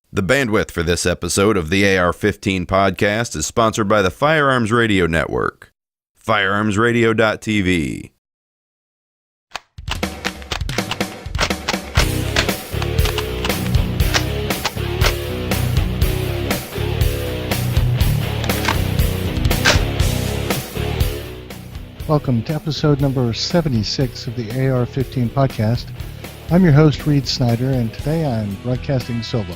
The bandwidth for this episode of the AR-15 podcast is sponsored by the Firearms Radio Network. Firearmsradio.tv. Welcome to episode number 76 of the AR-15 podcast. I'm your host, Reed Snyder, and today I'm broadcasting solo.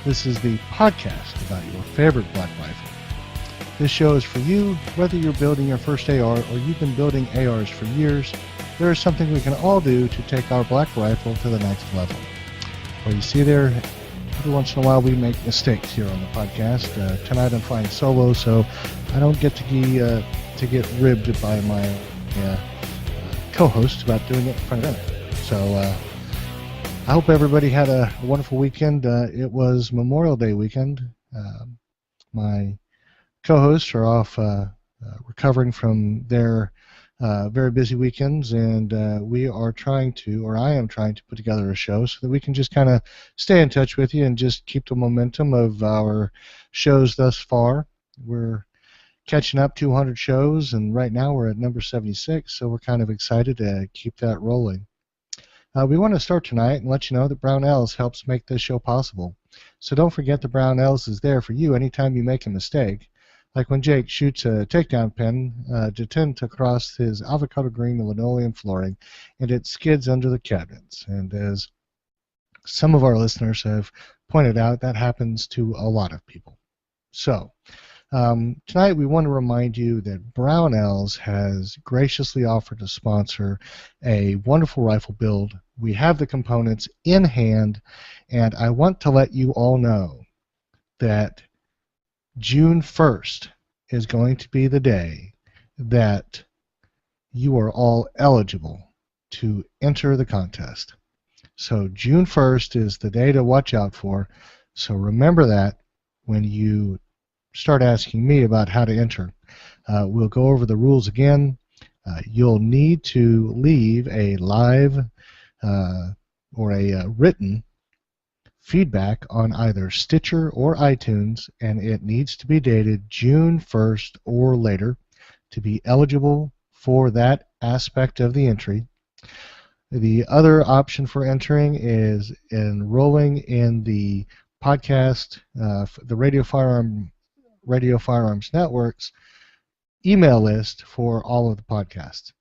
This is the podcast about your favorite black rifle. This show is for you, whether you're building your first AR or you've been building ARs for years. There is something we can all do to take our black rifle to the next level. Well, you see there, every once in a while we make mistakes here on the podcast. Tonight I'm flying solo, so I don't get to get ribbed by my co-hosts about doing it in front of them. So I hope everybody had a wonderful weekend. It was Memorial Day weekend. My co-hosts are off recovering from their very busy weekends, and I am trying to put together a show so that we can just kind of stay in touch with you and just keep the momentum of our shows thus far. We're catching up 200 shows, and right now we're at number 76, so we're kind of excited to keep that rolling. We want to start tonight and let you know that Brownells helps make this show possible. So don't forget that Brownells is there for you anytime you make a mistake. Like when Jake shoots a takedown pin to cross his avocado green linoleum flooring, and it skids under the cabinets. And as some of our listeners have pointed out, that happens to a lot of people. So tonight we want to remind you that Brownells has graciously offered to sponsor a wonderful rifle build. We have the components in hand, and I want to let you all know that June 1st is going to be the day that you are all eligible to enter the contest. So June 1st is the day to watch out for, so remember that when you start asking me about how to enter. We'll go over the rules again. You'll need to leave a live or a written feedback on either Stitcher or iTunes, and it needs to be dated June 1st or later to be eligible for that aspect of the entry. The other option for entering is enrolling in the podcast, the Radio Firearms Network's email list for all of the podcasts.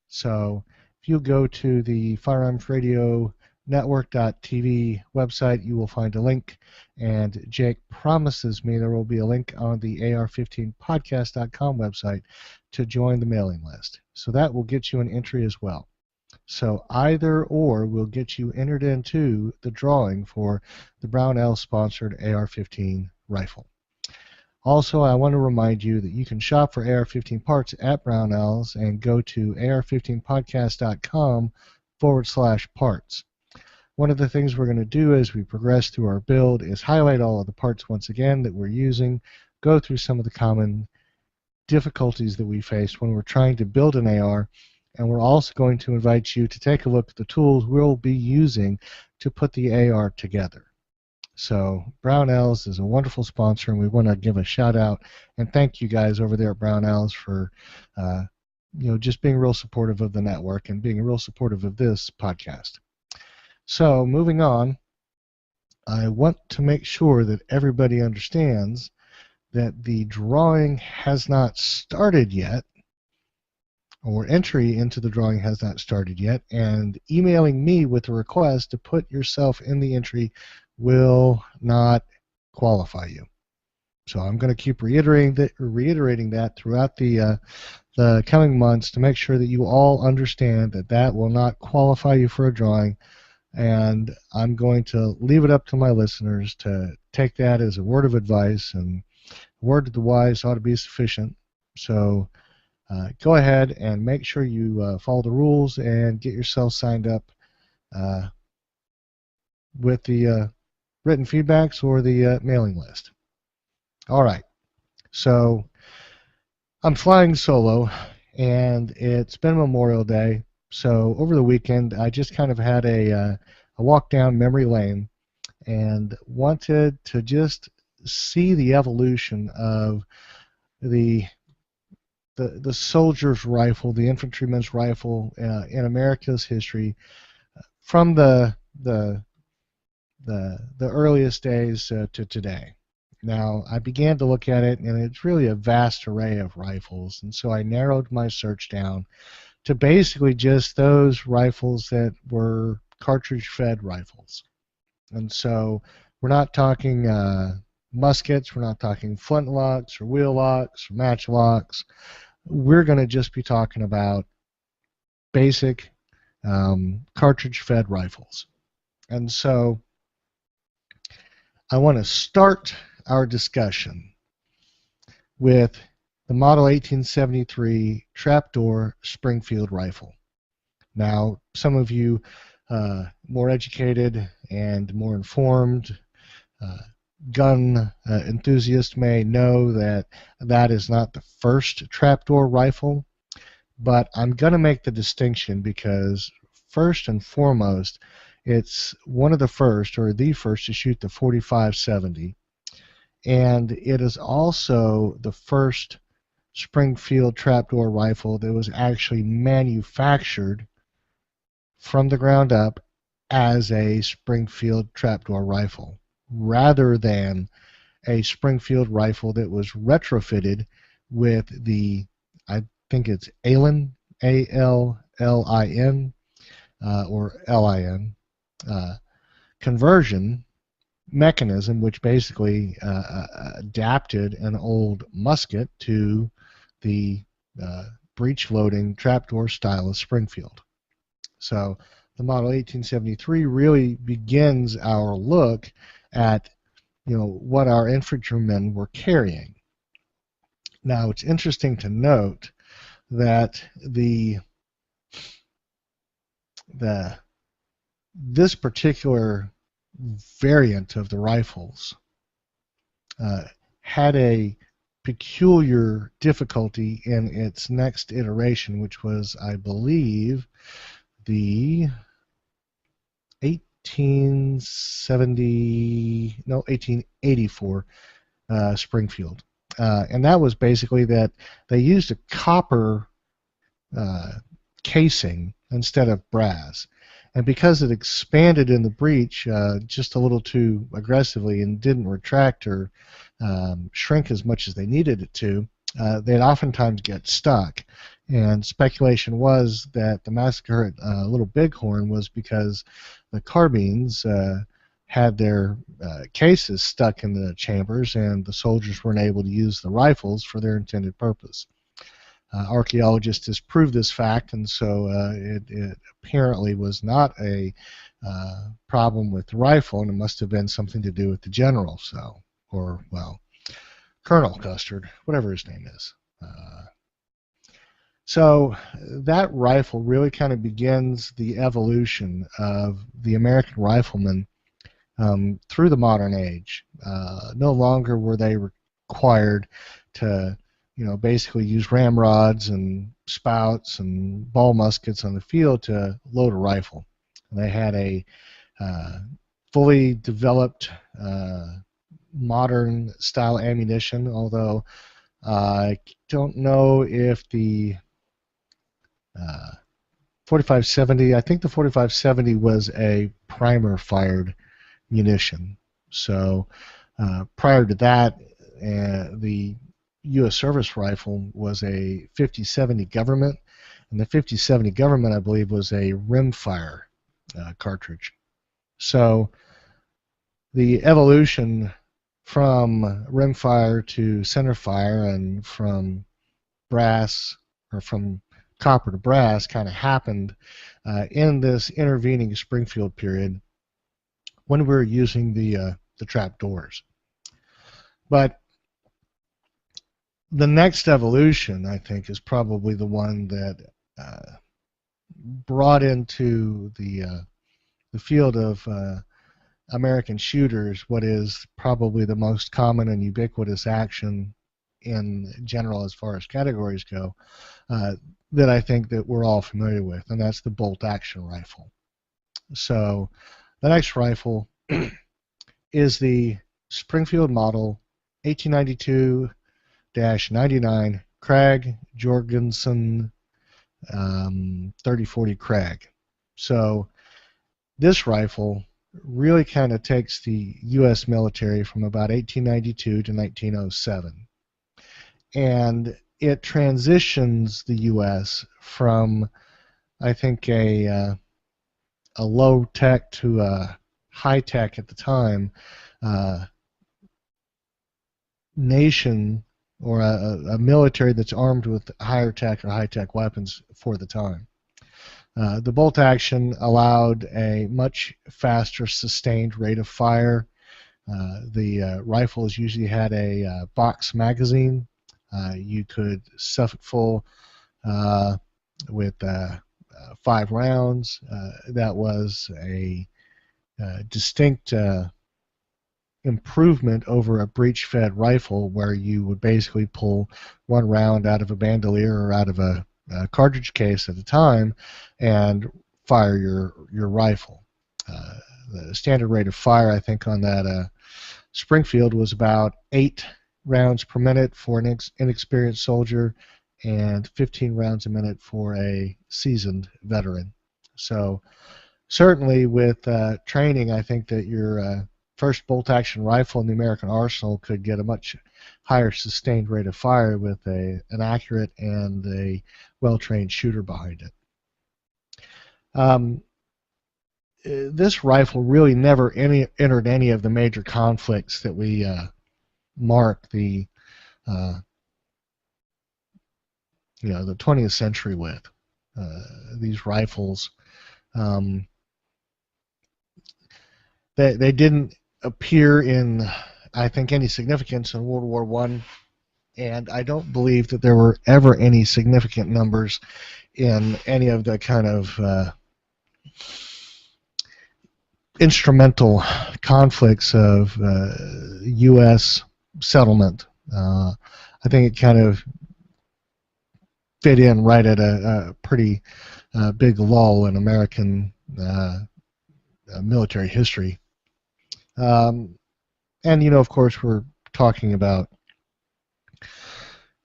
So if you go to the Firearms Radio Network.tv website, you will find a link, and Jake promises me there will be a link on the AR-15podcast.com website to join the mailing list. So that will get you an entry as well. So either or will get you entered into the drawing for the Brownells sponsored AR-15 rifle. Also, I want to remind you that you can shop for AR-15 parts at Brownells and go to ar15podcast.com/parts. One of the things we're going to do as we progress through our build is highlight all of the parts once again that we're using, go through some of the common difficulties that we faced when we're trying to build an AR, and we're also going to invite you to take a look at the tools we'll be using to put the AR together. So Brownells is a wonderful sponsor, and we want to give a shout out and thank you guys over there at Brownells for just being real supportive of the network and being real supportive of this podcast. So moving on, I want to make sure that everybody understands that the drawing has not started yet, or entry into the drawing has not started yet, and emailing me with a request to put yourself in the entry will not qualify you. So I'm going to keep reiterating that throughout the coming months to make sure that you all understand that that will not qualify you for a drawing, and I'm going to leave it up to my listeners to take that as a word of advice, and a word to the wise ought to be sufficient. So go ahead and make sure you follow the rules and get yourself signed up with the written feedbacks or the mailing list. All right, so I'm flying solo, and it's been Memorial Day, so over the weekend I just kind of had a walk down memory lane and wanted to just see the evolution of the the soldier's rifle, the infantryman's rifle in America's history from the earliest days to today. Now, I began to look at it, and it's really a vast array of rifles, and so I narrowed my search down to basically just those rifles that were cartridge-fed rifles. And so we're not talking muskets, we're not talking flintlocks or wheel locks or matchlocks. We're going to just be talking about basic cartridge-fed rifles. And so I want to start our discussion with the Model 1873 trapdoor Springfield rifle. Now, some of you more educated and more informed gun enthusiasts may know that that is not the first trapdoor rifle, but I'm going to make the distinction because first and foremost, it's one of the first, or the first, to shoot the 45-70, and it is also the first Springfield trapdoor rifle that was actually manufactured from the ground up as a Springfield trapdoor rifle, rather than a Springfield rifle that was retrofitted with the, I think it's ALIN, ALLIN, or LIN, conversion mechanism, which basically adapted an old musket to the breech loading trapdoor style of Springfield. So the Model 1873 really begins our look at what our infantrymen were carrying. Now it's interesting to note that this particular variant of the rifles had a peculiar difficulty in its next iteration, which was, I believe, the 1884 Springfield. And that was basically that they used a copper casing instead of brass. And because it expanded in the breech just a little too aggressively and didn't retract or shrink as much as they needed it to, they'd oftentimes get stuck. And speculation was that the massacre at Little Bighorn was because the carbines had their cases stuck in the chambers and the soldiers weren't able to use the rifles for their intended purpose. Archaeologists has proved this fact, and so it apparently was not a problem with the rifle, and it must have been something to do with the general, Colonel Custard, whatever his name is. So that rifle really kind of begins the evolution of the American rifleman through the modern age. No longer were they required to basically use ramrods and spouts and ball muskets on the field to load a rifle. They had a fully developed modern style ammunition, although I don't know if the 45-70, I think the 45-70 was a primer fired munition. So prior to that, the U.S. service rifle was a 50-70 government, and the 50-70 government, I believe, was a rimfire cartridge. So the evolution from rimfire to centerfire and from brass, or from copper to brass, kind of happened in this intervening Springfield period when we were using the trap doors. But the next evolution, I think, is probably the one that brought into the field of American shooters what is probably the most common and ubiquitous action in general as far as categories go that I think that we're all familiar with, and that's the bolt action rifle. So the next rifle is the Springfield Model 1892-99 Krag Jorgensen 3040 Krag. So this rifle really kind of takes the U.S. military from about 1892 to 1907, and it transitions the U.S. from, I think, a low tech to a high tech at the time nation, or a military that's armed with higher tech or high tech weapons for the time. The bolt action allowed a much faster sustained rate of fire. The rifles usually had a box magazine. You could stuff it full with 5 rounds. That was a distinct improvement over a breech-fed rifle, where you would basically pull 1 round out of a bandolier or out of a cartridge case at a time and fire your rifle. The standard rate of fire, I think, on that Springfield was about 8 rounds per minute for an inexperienced soldier and 15 rounds a minute for a seasoned veteran. So certainly with training, I think that your first bolt-action rifle in the American arsenal could get a much higher sustained rate of fire with an accurate and a well-trained shooter behind it. This rifle really never entered any of the major conflicts that we mark the the 20th century with. These rifles, they didn't appear in, I think, any significance in World War I, and I don't believe that there were ever any significant numbers in any of the kind of instrumental conflicts of U.S. settlement. I think it kind of fit in right at a pretty big lull in American military history. And, of course, we're talking about,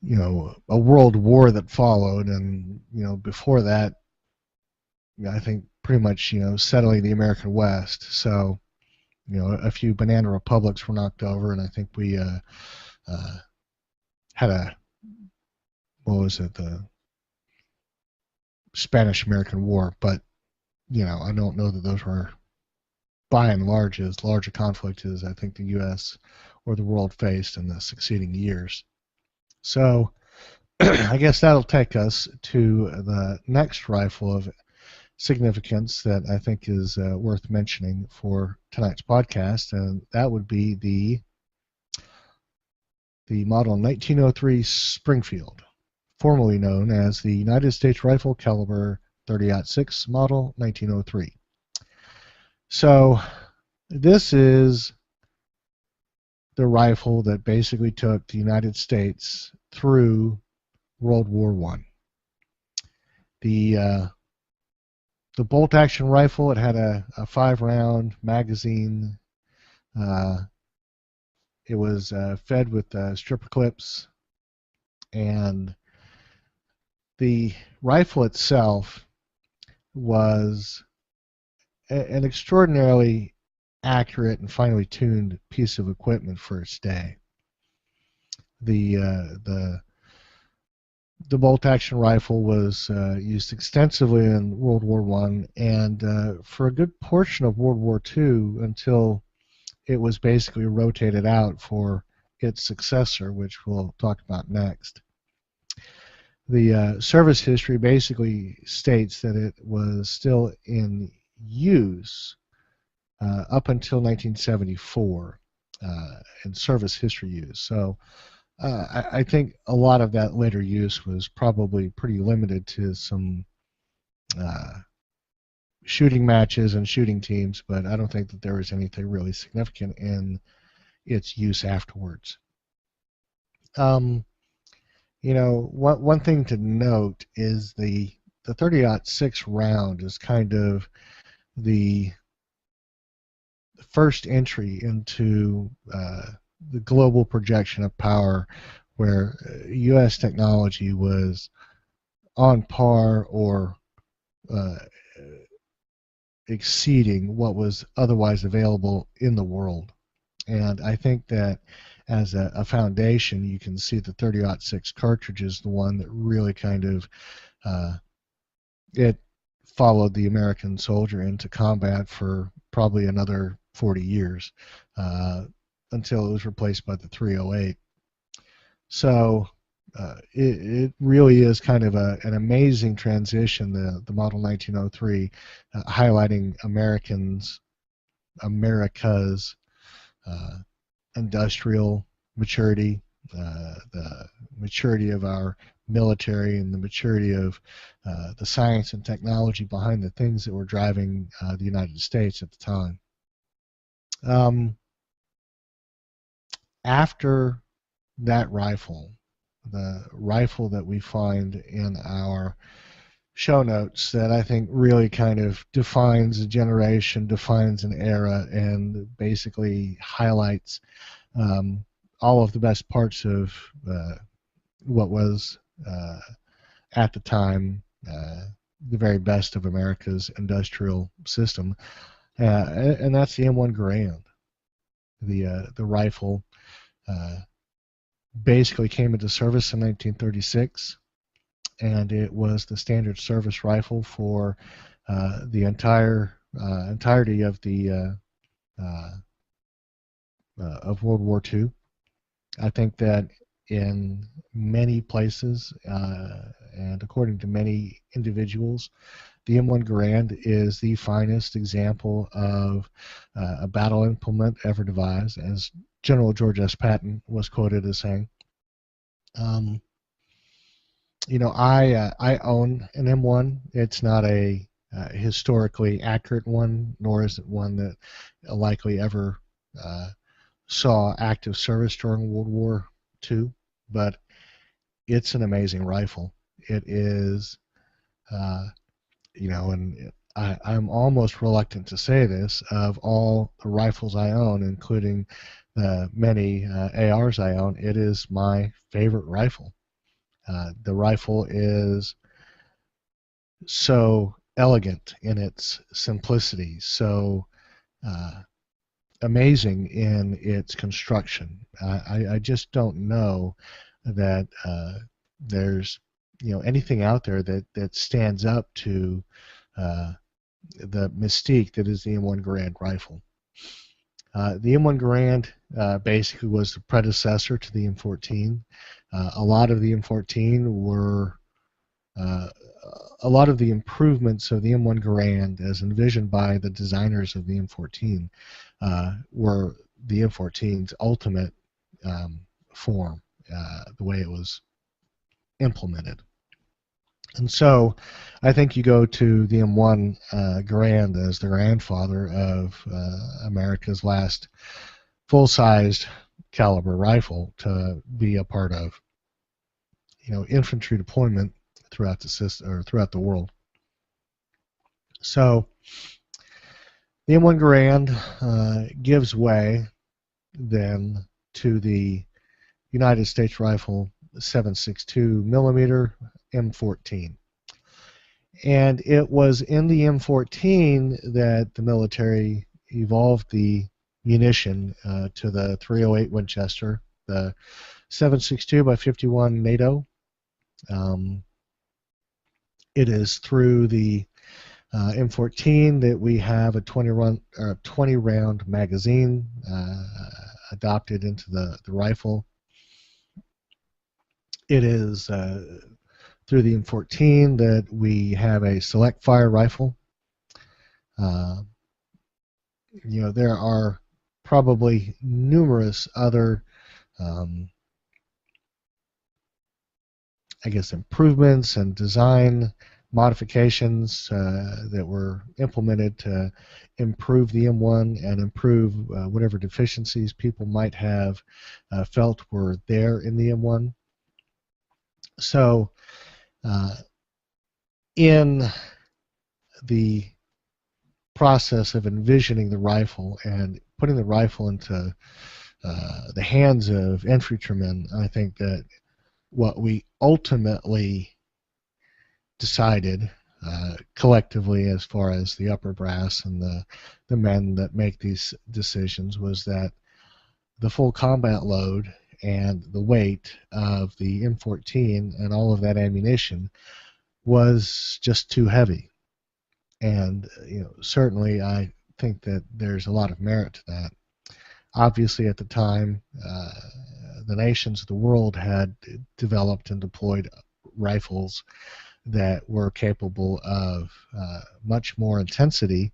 a world war that followed, and, before that, I think pretty much, settling the American West. So, a few banana republics were knocked over, and I think we had the Spanish-American War, but, I don't know that those were, by and large, as large a conflict as I think the U.S. or the world faced in the succeeding years. So I guess that'll take us to the next rifle of significance that I think is worth mentioning for tonight's podcast, and that would be the model 1903 Springfield, formerly known as the United States Rifle Caliber 30-06 model 1903. So this is the rifle that basically took the United States through World War I. The bolt-action rifle, it had a 5-round magazine. It was fed with stripper clips, and the rifle itself was an extraordinarily accurate and finely tuned piece of equipment for its day. The bolt-action rifle was used extensively in World War I, and for a good portion of World War II, until it was basically rotated out for its successor, which we'll talk about next. The service history basically states that it was still in use up until 1974 in service history use. So I think a lot of that later use was probably pretty limited to some shooting matches and shooting teams, but I don't think that there was anything really significant in its use afterwards. One thing to note is the 30-06 round is kind of the first entry into the global projection of power, where U.S. technology was on par or uh, exceeding what was otherwise available in the world. And I think that as a foundation, you can see the 30-06 cartridge is the one that really kind of it followed the American soldier into combat for probably another 40 years until it was replaced by the 308. So it really is kind of an amazing transition, the Model 1903, highlighting America's uh, industrial maturity, the maturity of our military, and the maturity of the science and technology behind the things that were driving the United States at the time. After that rifle, the rifle that we find in our show notes that I think really kind of defines a generation, defines an era, and basically highlights all of the best parts of what was at the time the very best of America's industrial system, and that's the M1 Garand. The rifle basically came into service in 1936, and it was the standard service rifle for the entirety of the of World War II. I think that in many places, and according to many individuals, the M1 Garand is the finest example of a battle implement ever devised, as General George S. Patton was quoted as saying. I own an M1. It's not a historically accurate one, nor is it one that likely ever saw active service during World War II, but it's an amazing rifle. It is, and I'm almost reluctant to say this, of all the rifles I own, including the many ARs I own, it is my favorite rifle. The rifle is so elegant in its simplicity, so amazing in its construction. I just don't know that there's anything out there that stands up to the mystique that is the M1 Garand rifle. The M1 Garand basically was the predecessor to the M14. A lot of the M14 were a lot of the improvements of the M1 Garand, as envisioned by the designers of the M14, were the M14's ultimate form, the way it was implemented. And so I think you go to the M1 Garand as the grandfather of America's last full-sized caliber rifle to be a part of infantry deployment throughout the system or throughout the world. So the M1 Garand gives way then to the United States Rifle 7.62 millimeter M14. And it was in the M14 that the military evolved the munition to the 308 Winchester, the 7.62 by 51 NATO. It is through the M14 that we have a 20 round magazine adopted into the rifle. It is through the M14 that we have a select fire rifle. There are probably numerous other improvements and design modifications that were implemented to improve the M1 and improve whatever deficiencies people might have felt were there in the M1. So in the process of envisioning the rifle and putting the rifle into the hands of infantrymen, I think that what we ultimately decided collectively, as far as the upper brass and the men that make these decisions, was that the full combat load and the weight of the M14 and all of that ammunition was just too heavy. And certainly I think that there's a lot of merit to that. Obviously, at the time, the nations of the world had developed and deployed rifles that were capable of much more intensity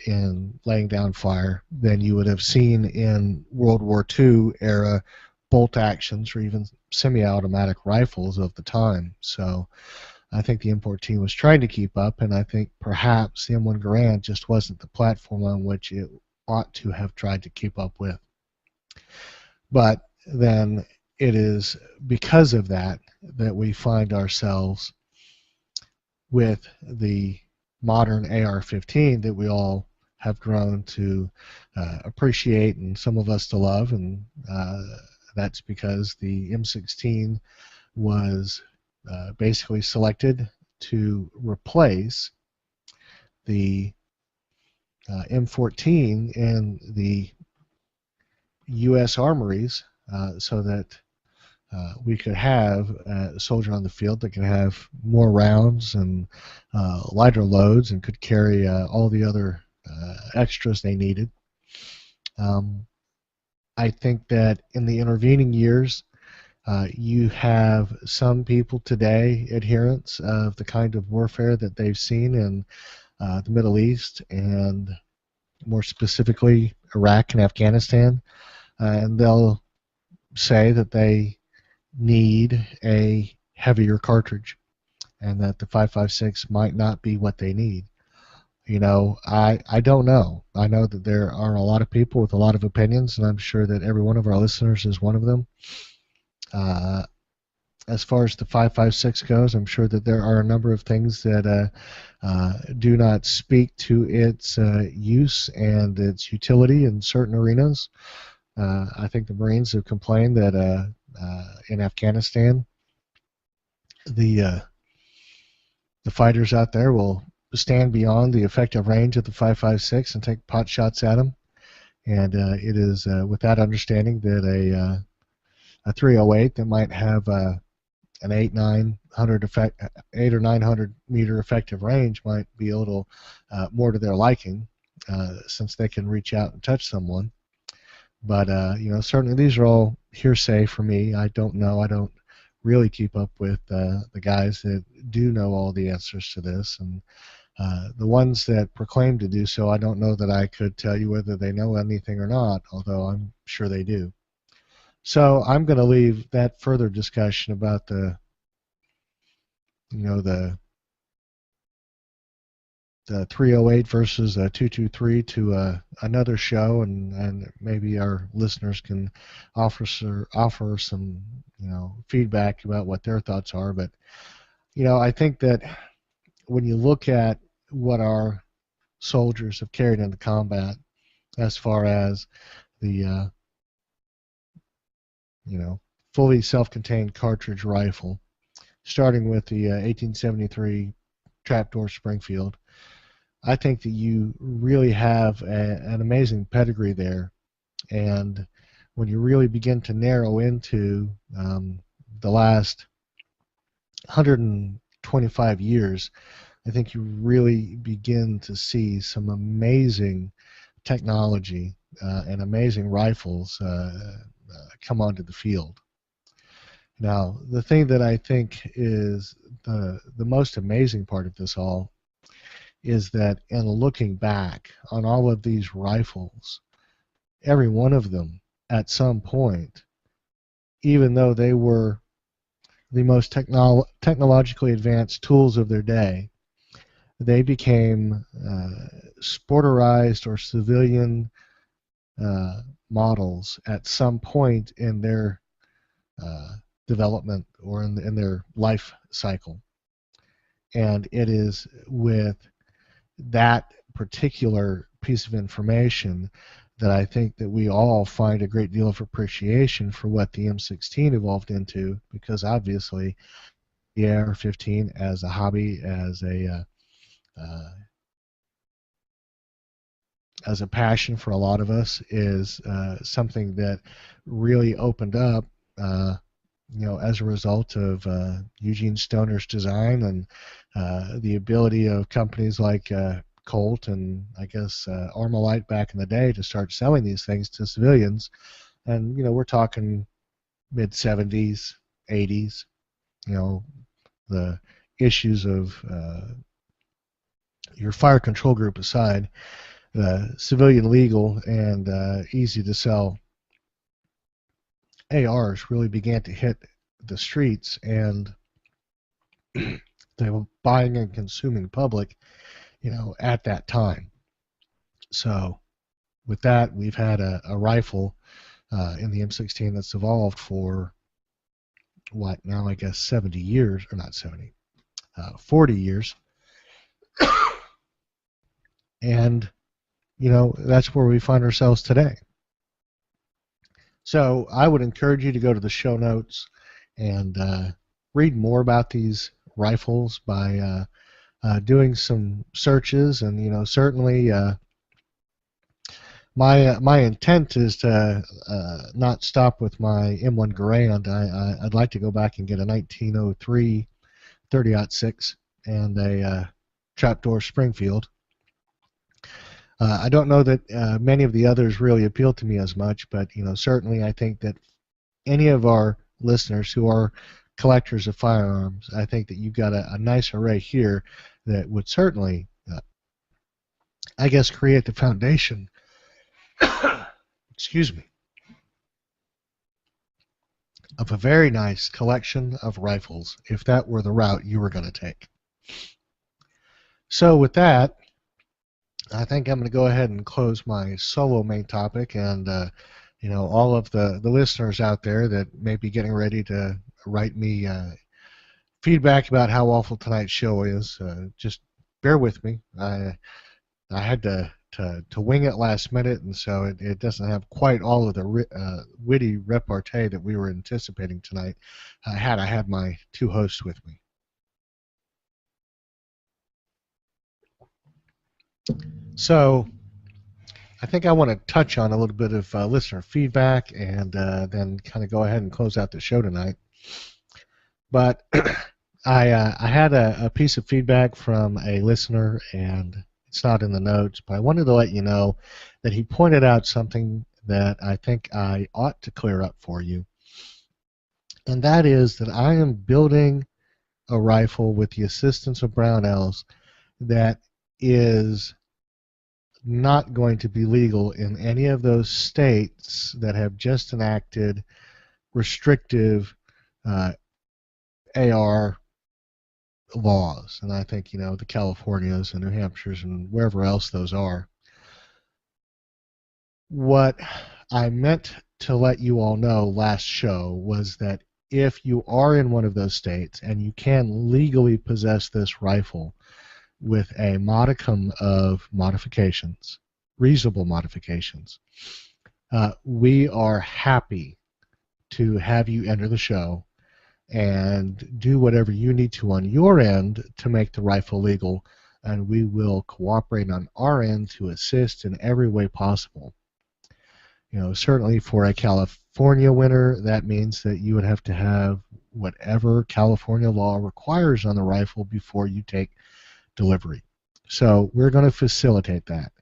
in laying down fire than you would have seen in World War II era bolt actions or even semi-automatic rifles of the time. So I think the M14 was trying to keep up, and I think perhaps the M1 Garand just wasn't the platform on which it ought to have tried to keep up with. But then it is because of that that we find ourselves with the modern AR-15 that we all have grown to appreciate, and some of us to love, and that's because the M16 was basically selected to replace the M14 in the U.S. armories, so that we could have a soldier on the field that could have more rounds and lighter loads and could carry all the other extras they needed. I think that in the intervening years, you have some people today, adherents of the kind of warfare that they've seen in the Middle East, and more specifically Iraq and Afghanistan, and they'll say that they need a heavier cartridge and that the 5.56 might not be what they need. I don't know. I know that there are a lot of people with a lot of opinions, and I'm sure that every one of our listeners is one of them. As far as the 5.56 goes, I'm sure that there are a number of things that do not speak to its use and its utility in certain arenas. I think the Marines have complained that in Afghanistan, the fighters out there will stand beyond the effective range of the 5.56 and take pot shots at them. And it is with that understanding that a 308 that might have an 8 or 900 meter effective range might be a little more to their liking, since they can reach out and touch someone. But certainly these are all hearsay for me. I don't know. I don't really keep up with the guys that do know all the answers to this, and the ones that proclaim to do so, I don't know that I could tell you whether they know anything or not, although I'm sure they do. So I'm going to leave that further discussion about the 308 versus 223 to another show, and maybe our listeners can offer some feedback about what their thoughts are. But I think that when you look at what our soldiers have carried into combat, as far as the fully self-contained cartridge rifle, starting with the 1873 trapdoor Springfield, I think that you really have an amazing pedigree there. And when you really begin to narrow into the last 125 years, I think you really begin to see some amazing technology and amazing rifles come onto the field. Now, the thing that I think is the most amazing part of this all is that in looking back on all of these rifles, every one of them at some point, even though they were the most technologically advanced tools of their day, they became sporterized or civilian models at some point in their development or in their life cycle. And it is with that particular piece of information that I think that we all find a great deal of appreciation for what the M16 evolved into, because obviously the AR-15 as a hobby, as a passion for a lot of us, is something that really opened up, as a result of Eugene Stoner's design and the ability of companies like Colt and I guess Armalite back in the day to start selling these things to civilians. And we're talking mid 70s, 80s. The issues of your fire control group aside, civilian legal and easy to sell ARs really began to hit the streets, and the buying and consuming public, at that time. So with that, we've had a rifle in the M16 that's evolved for what now, I guess 70 years, or not 70, 40 years. And that's where we find ourselves today. So I would encourage you to go to the show notes and read more about these rifles by doing some searches. And certainly my intent is to not stop with my M1 Garand. I'd like to go back and get a 1903 30-06 and a trapdoor Springfield. I don't know that many of the others really appeal to me as much, but certainly I think that any of our listeners who are collectors of firearms, I think that you've got a nice array here that would certainly, I guess, create the foundation. Excuse me. Of a very nice collection of rifles, if that were the route you were going to take. So with that, I think I'm going to go ahead and close my solo main topic, and all of the listeners out there that may be getting ready to write me feedback about how awful tonight's show is, just bear with me. I had to wing it last minute, and so it doesn't have quite all of the witty repartee that we were anticipating tonight. I had my two hosts with me. So I think I want to touch on a little bit of listener feedback, and then kind of go ahead and close out the show tonight. But I had a piece of feedback from a listener, and it's not in the notes, but I wanted to let you know that he pointed out something that I think I ought to clear up for you. And that is that I am building a rifle with the assistance of Brownells that is not going to be legal in any of those states that have just enacted restrictive AR laws. And I think, the Californias and New Hampshires and wherever else those are. What I meant to let you all know last show was that if you are in one of those states and you can legally possess this rifle with a modicum of modifications, reasonable modifications, we are happy to have you enter the show and do whatever you need to on your end to make the rifle legal, and we will cooperate on our end to assist in every way possible. Certainly for a California winner, that means that you would have to have whatever California law requires on the rifle before you take delivery. So we're going to facilitate that.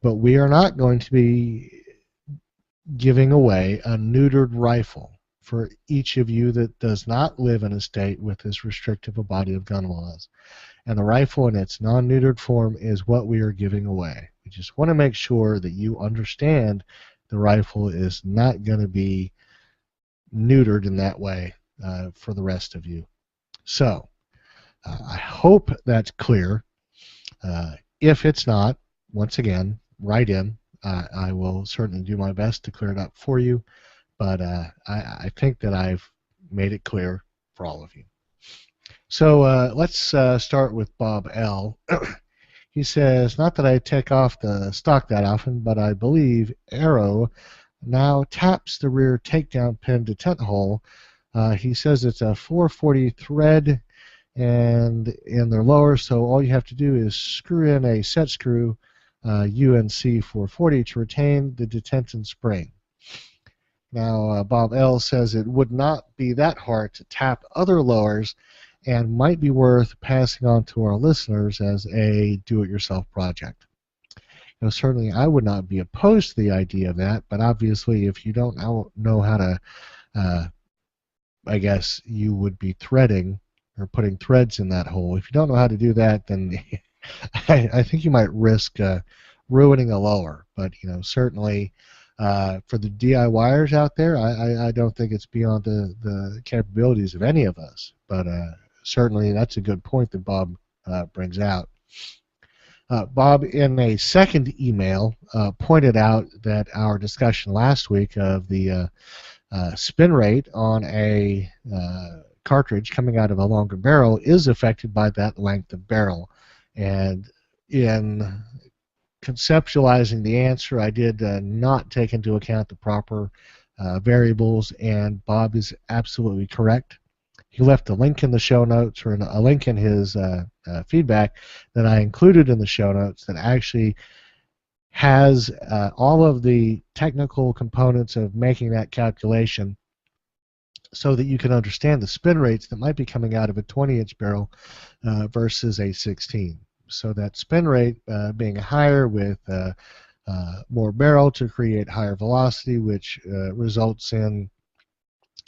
But we are not going to be giving away a neutered rifle for each of you that does not live in a state with as restrictive a body of gun laws. And the rifle in its non-neutered form is what we are giving away. We just want to make sure that you understand the rifle is not going to be neutered in that way for the rest of you. So I hope that's clear. If it's not, once again, write in. I will certainly do my best to clear it up for you, but I think that I've made it clear for all of you. So let's start with Bob L. He says, not that I take off the stock that often, but I believe Arrow now taps the rear takedown pin detent hole. He says it's a 440 thread and in their lower, so all you have to do is screw in a set screw UNC 440 to retain the detention spring. Now, Bob L. says it would not be that hard to tap other lowers and might be worth passing on to our listeners as a do-it-yourself project. Certainly I would not be opposed to the idea of that, but obviously if you don't know how to, I guess you would be threading or putting threads in that hole. If you don't know how to do that, then I think you might risk ruining a lower. But certainly for the DIYers out there, I don't think it's beyond the capabilities of any of us. But certainly that's a good point that Bob brings out. Bob, in a second email, pointed out that our discussion last week of the spin rate on a cartridge coming out of a longer barrel is affected by that length of barrel. And in conceptualizing the answer, I did not take into account the proper variables, and Bob is absolutely correct. He left a link in the show notes, or a link in his feedback that I included in the show notes that actually has all of the technical components of making that calculation so that you can understand the spin rates that might be coming out of a 20-inch barrel versus a 16. So that spin rate being higher with more barrel to create higher velocity, which results in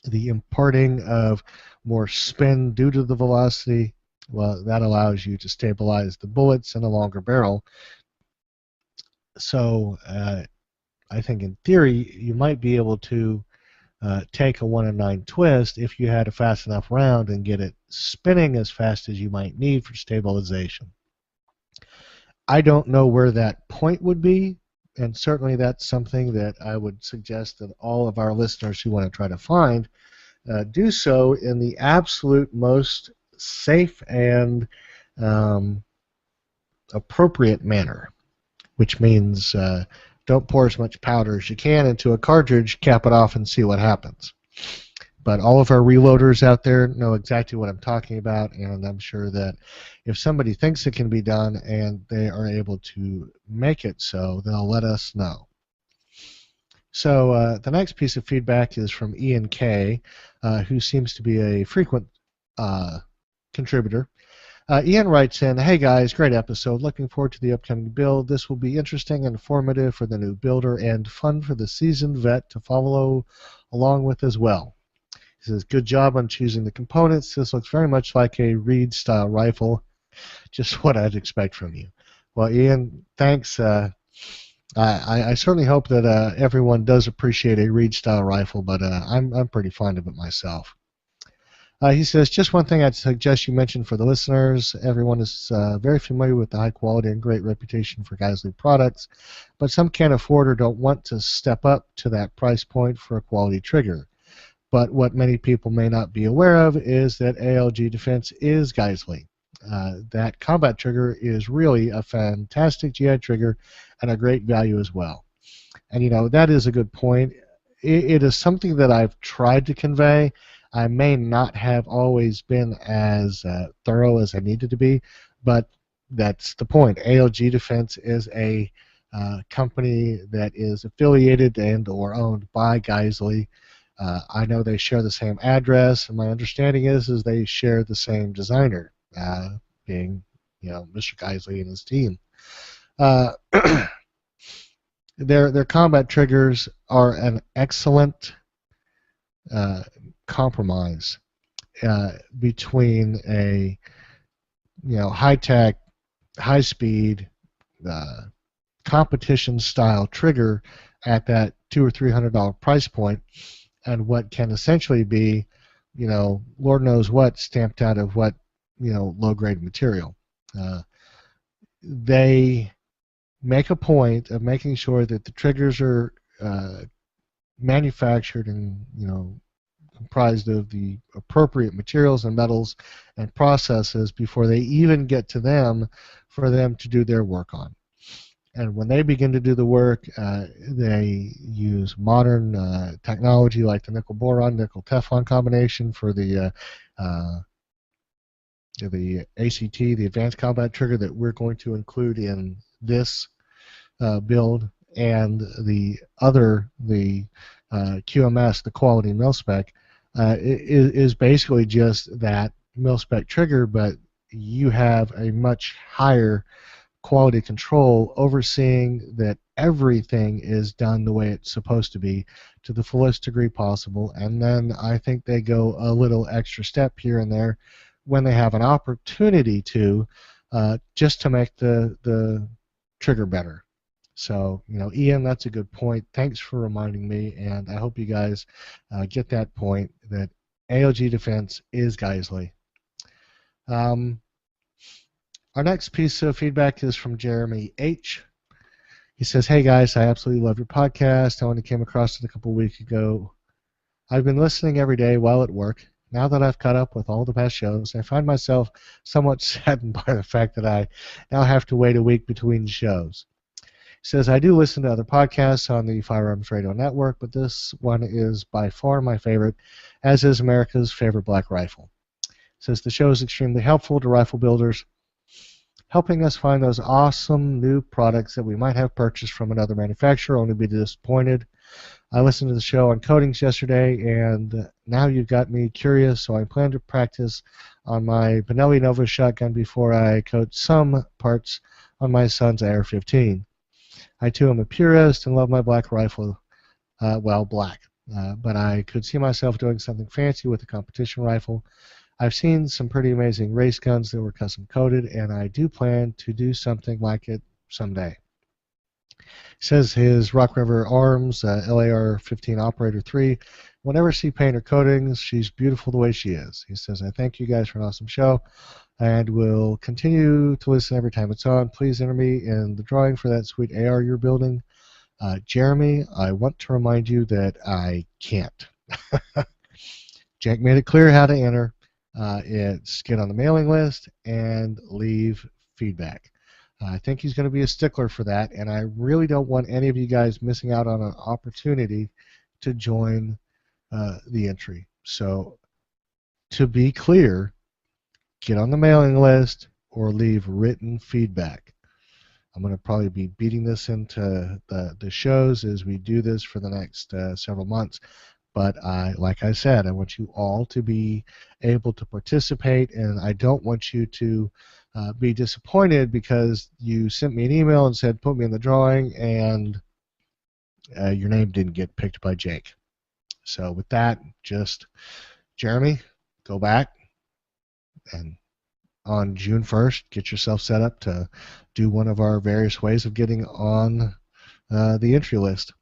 the imparting of more spin due to the velocity. Well, that allows you to stabilize the bullets in a longer barrel. So I think in theory you might be able to take a 1 in 9 twist if you had a fast enough round and get it spinning as fast as you might need for stabilization. I don't know where that point would be, and certainly that's something that I would suggest that all of our listeners who want to try to find do so in the absolute most safe and appropriate manner, which means don't pour as much powder as you can into a cartridge, cap it off, and see what happens. But all of our reloaders out there know exactly what I'm talking about, and I'm sure that if somebody thinks it can be done and they are able to make it so, they'll let us know. So the next piece of feedback is from Ian K., who seems to be a frequent contributor. Ian writes in, "Hey guys, great episode. Looking forward to the upcoming build. This will be interesting and informative for the new builder and fun for the seasoned vet to follow along with as well." He says, "Good job on choosing the components. This looks very much like a Reed-style rifle. Just what I'd expect from you." Well, Ian, thanks. I certainly hope that everyone does appreciate a Reed-style rifle, but I'm pretty fond of it myself. He says, "Just one thing I'd suggest you mention for the listeners. Everyone is very familiar with the high quality and great reputation for Geisley products, but some can't afford or don't want to step up to that price point for a quality trigger. But what many people may not be aware of is that ALG Defense is Geisley. That combat trigger is really a fantastic GI trigger and a great value as well." And that is a good point. It is something that I've tried to convey. I may not have always been as thorough as I needed to be, but that's the point. ALG Defense is a company that is affiliated and or owned by Geisley. I know they share the same address, and my understanding is they share the same designer, being Mr. Geisley and his team. Their combat triggers are an excellent compromise between a high-tech, high-speed, competition-style trigger at that $200 or $300 price point, and what can essentially be, Lord knows what, stamped out of what, low-grade material. They make a point of making sure that the triggers are manufactured and, comprised of the appropriate materials and metals and processes before they even get to them for them to do their work on. And when they begin to do the work, they use modern technology like the nickel-boron, nickel-teflon combination for the ACT, the Advanced Combat Trigger that we're going to include in this build, and the other, the QMS, the quality mil-spec, is basically just that mil-spec trigger, but you have a much higher quality control overseeing that everything is done the way it's supposed to be to the fullest degree possible. And then I think they go a little extra step here and there when they have an opportunity to just to make the trigger better. So, Ian, that's a good point. Thanks for reminding me, and I hope you guys get that point, that AOG defense is Geisley. Our next piece of feedback is from Jeremy H. He says, "Hey guys, I absolutely love your podcast. I only came across it a couple weeks ago. I've been listening every day while at work. Now that I've caught up with all the past shows, I find myself somewhat saddened by the fact that I now have to wait a week between shows." He says, "I do listen to other podcasts on the Firearms Radio Network, but this one is by far my favorite, as is America's favorite black rifle." He says, "The show is extremely helpful to rifle builders, helping us find those awesome new products that we might have purchased from another manufacturer only to be disappointed. I listened to the show on coatings yesterday, and now you've got me curious, so I plan to practice on my Benelli Nova shotgun before I coat some parts on my son's AR-15. I too am a purist and love my black rifle, black, but I could see myself doing something fancy with a competition rifle. I've seen some pretty amazing race guns that were custom coated, and I do plan to do something like it someday." He says his Rock River Arms LAR-15 Operator 3 will never see paint or coatings. She's beautiful the way she is. He says, "I thank you guys for an awesome show and will continue to listen every time it's on. Please enter me in the drawing for that sweet AR you're building." Jeremy, I want to remind you that I can't. Jack made it clear how to enter. It's get on the mailing list and leave feedback. I think he's going to be a stickler for that, and I really don't want any of you guys missing out on an opportunity to join the entry. So, to be clear, get on the mailing list or leave written feedback. I'm going to probably be beating this into the shows as we do this for the next several months. But like I said, I want you all to be able to participate, and I don't want you to be disappointed because you sent me an email and said, "Put me in the drawing," and your name didn't get picked by Jake. So with that, just, Jeremy, go back and on June 1st, get yourself set up to do one of our various ways of getting on the entry list.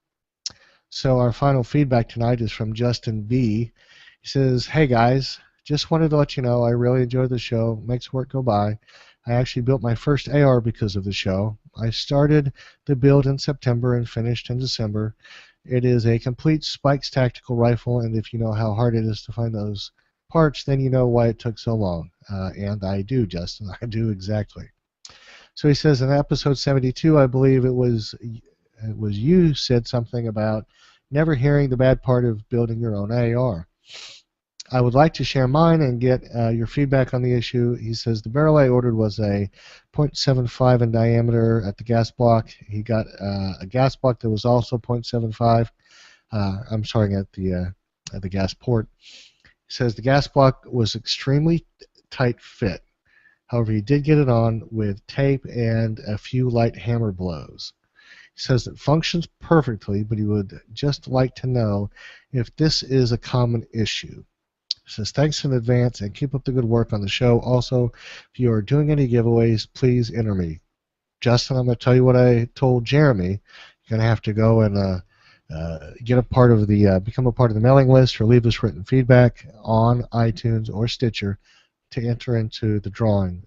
So our final feedback tonight is from Justin B. He says, "Hey guys, just wanted to let you know I really enjoy the show. Makes work go by. I actually built my first AR because of the show. I started the build in September and finished in December. It is a complete Spikes tactical rifle, and if you know how hard it is to find those parts, then you know why it took so long." And I do, Justin. I do exactly. So he says in episode 72, I believe it was you said something about never hearing the bad part of building your own AR. I would like to share mine and get your feedback on the issue. He says the barrel I ordered was a .75 in diameter at the gas block. He got a gas block that was also .75. I'm sorry, at the gas port. He says the gas block was extremely tight fit. However, he did get it on with tape and a few light hammer blows. He says it functions perfectly, but he would just like to know if this is a common issue. He says, "Thanks in advance and keep up the good work on the show. Also, if you are doing any giveaways, please enter me." Justin, I'm going to tell you what I told Jeremy. You're going to have to go and get a part of the become a part of the mailing list or leave us written feedback on iTunes or Stitcher to enter into the drawing.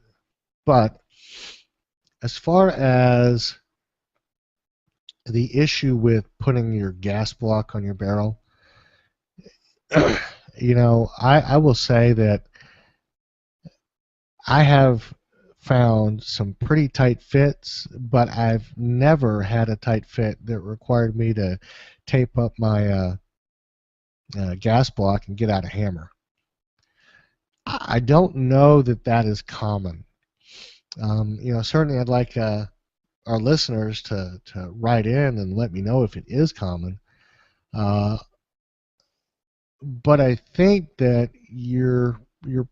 But as far as the issue with putting your gas block on your barrel, I will say that I have found some pretty tight fits, but I've never had a tight fit that required me to tape up my gas block and get out a hammer. I don't know that that is common. Certainly I'd like our listeners to write in and let me know if it is common. But I think that you're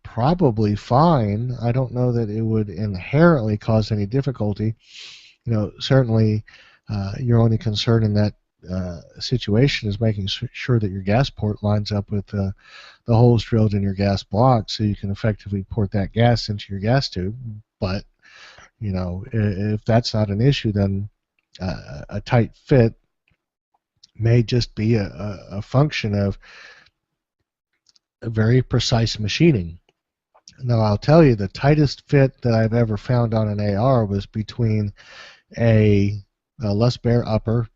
probably fine. I don't know that it would inherently cause any difficulty. Certainly your only concern in that situation is making sure that your gas port lines up with the holes drilled in your gas block so you can effectively port that gas into your gas tube. But if that's not an issue, then a tight fit may just be a function of a very precise machining. Now, I'll tell you, the tightest fit that I've ever found on an AR was between a Les Baer upper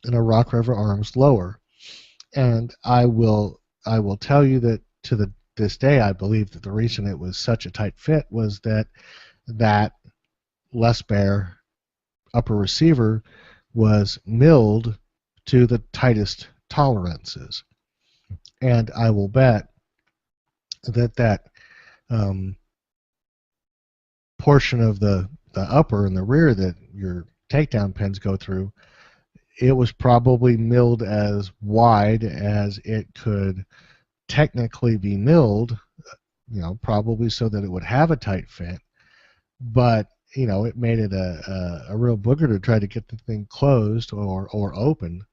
and a Rock River Arms lower. And I will tell you that to this day, I believe that the reason it was such a tight fit was that Les Baer upper receiver was milled to the tightest tolerances. And I will bet that portion of the upper and the rear that your takedown pins go through, it was probably milled as wide as it could technically be milled, probably so that it would have a tight fit. But it made it a real booger to try to get the thing closed or open.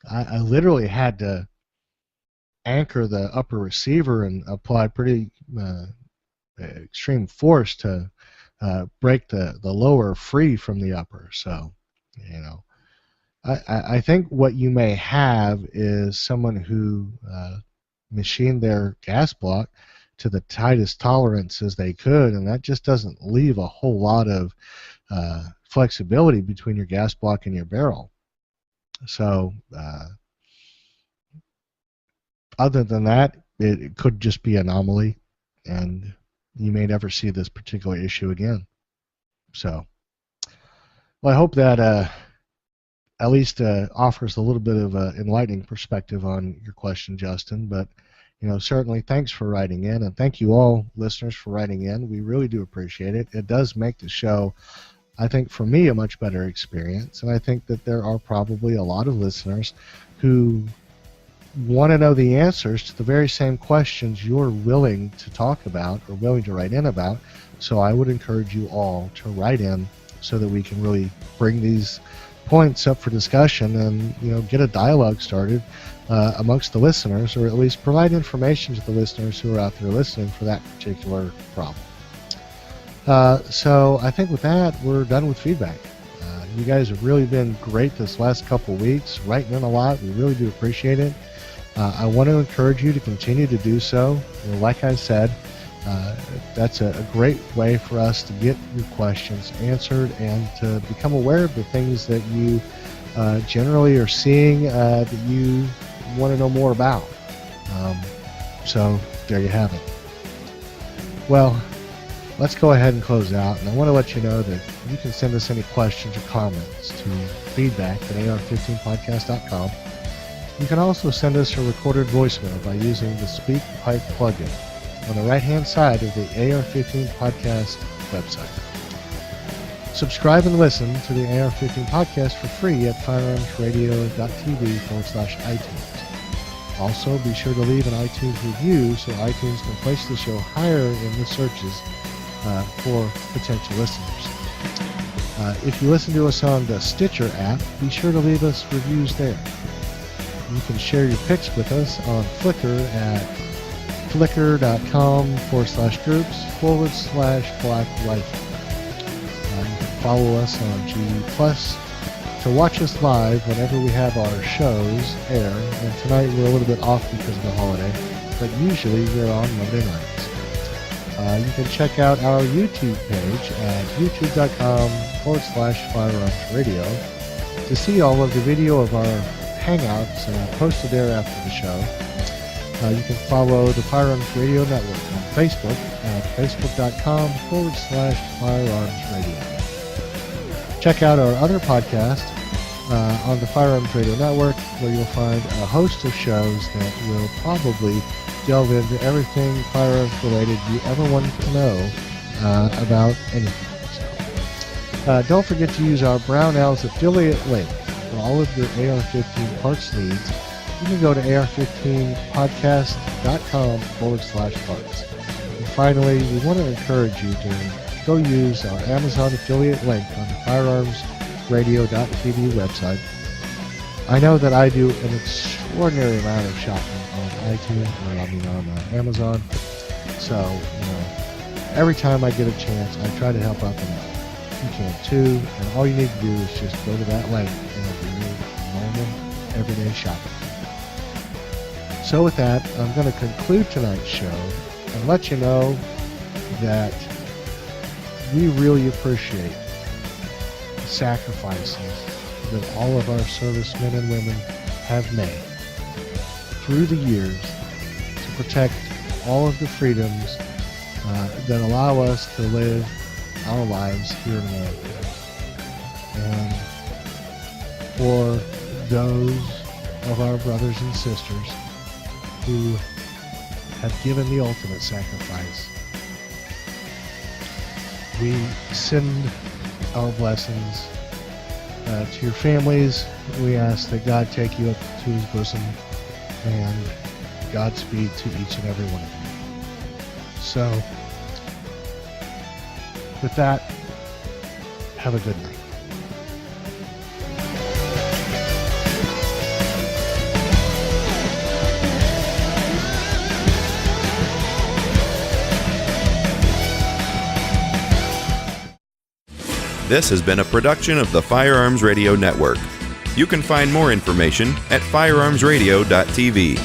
I literally had to anchor the upper receiver and apply pretty extreme force to break the lower free from the upper. So, I think what you may have is someone who machined their gas block to the tightest tolerances they could, and that just doesn't leave a whole lot of flexibility between your gas block and your barrel. So other than that, it could just be an anomaly, and you may never see this particular issue again. So, well, I hope that at least offers a little bit of enlightening perspective on your question, Justin. But certainly thanks for writing in, and thank you all listeners for writing in. We really do appreciate it. It does make the show, I think, for me, a much better experience, and I think that there are probably a lot of listeners who want to know the answers to the very same questions you're willing to talk about or willing to write in about. So I would encourage you all to write in so that we can really bring these points up for discussion and get a dialogue started amongst the listeners, or at least provide information to the listeners who are out there listening for that particular problem. So I think with that, we're done with feedback. You guys have really been great this last couple weeks, writing in a lot. We really do appreciate it. I want to encourage you to continue to do so. Like I said, that's a great way for us to get your questions answered and to become aware of the things that you generally are seeing that you want to know more about. So there you have it. Well, let's go ahead and close out. And I want to let you know that you can send us any questions or comments to feedback@ar15podcast.com. You can also send us a recorded voicemail by using the SpeakPipe plugin on the right-hand side of the AR-15 podcast website. Subscribe and listen to the AR-15 podcast for free at firearmsradio.tv/iTunes. Also, be sure to leave an iTunes review so iTunes can place the show higher in the searches for potential listeners. If you listen to us on the Stitcher app, be sure to leave us reviews there. You can share your pics with us on Flickr at flickr.com/groups/Black Rifle. You can follow us on GE Plus to watch us live whenever we have our shows air. And tonight we're a little bit off because of the holiday, but usually we're on Monday nights. You can check out our YouTube page at youtube.com/Firearms Radio to see all of the video of our hangouts posted there after the show. You can follow the Firearms Radio Network on Facebook at facebook.com/Firearms Radio. Check out our other podcast on the Firearms Radio Network, where you'll find a host of shows that will probably delve into everything firearms related you ever wanted to know about anything. So, don't forget to use our Brownells affiliate link for all of your AR-15 parts needs. You can go to AR-15podcast.com/parts. And finally, we want to encourage you to go use our Amazon affiliate link on the firearmsradio.tv website. I know that I do an extraordinary amount of shopping on iTunes, on Amazon. So, every time I get a chance, I try to help out them out. You can too, and all you need to do is just go to that link and do your normal, everyday shopping. So with that, I'm going to conclude tonight's show and let you know that we really appreciate the sacrifices that all of our servicemen and women have made through the years to protect all of the freedoms that allow us to live our lives here in America. And for those of our brothers and sisters who have given the ultimate sacrifice, we send our blessings to your families. We ask that God take you up to his bosom, and Godspeed to each and every one of you. So, with that, have a good night. This has been a production of the Firearms Radio Network. You can find more information at firearmsradio.tv.